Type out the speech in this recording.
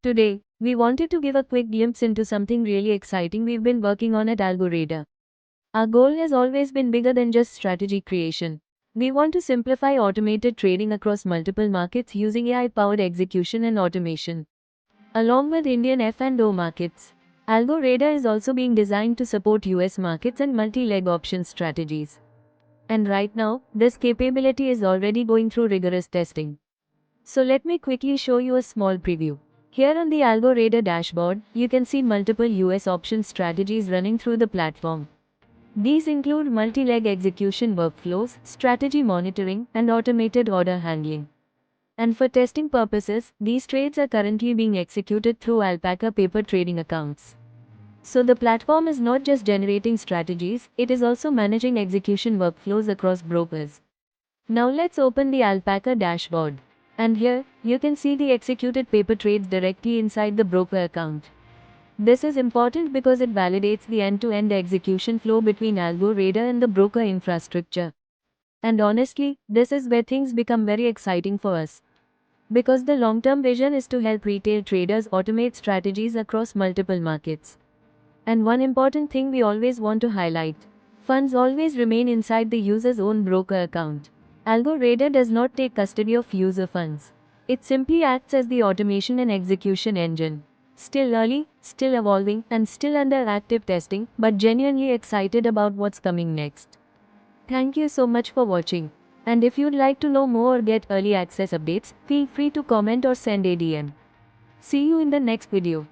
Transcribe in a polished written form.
Today, we wanted to give a quick glimpse into something really exciting we've been working on at Algoradar. Our goal has always been bigger than just strategy creation. We want to simplify automated trading across multiple markets using AI-powered execution and automation. Along with Indian F&O markets, Algoradar is also being designed to support US markets and multi-leg option strategies. And right now, this capability is already going through rigorous testing. So let me quickly show you a small preview. Here on the Algoradar dashboard, you can see multiple US option strategies running through the platform. These include multi-leg execution workflows, strategy monitoring, and automated order handling. And for testing purposes, these trades are currently being executed through Alpaca paper trading accounts. So the platform is not just generating strategies, it is also managing execution workflows across brokers. Now let's open the Alpaca dashboard. And here, you can see the executed paper trades directly inside the broker account. This is important because it validates the end-to-end execution flow between Algoradar and the broker infrastructure. And honestly, this is where things become very exciting for us. Because the long-term vision is to help retail traders automate strategies across multiple markets. And one important thing we always want to highlight. Funds always remain inside the user's own broker account. Algoradar does not take custody of user funds. It simply acts as the automation and execution engine. Still early, still evolving, and still under active testing, but genuinely excited about what's coming next. Thank you so much for watching. And if you'd like to know more or get early access updates, feel free to comment or send a DM. See you in the next video.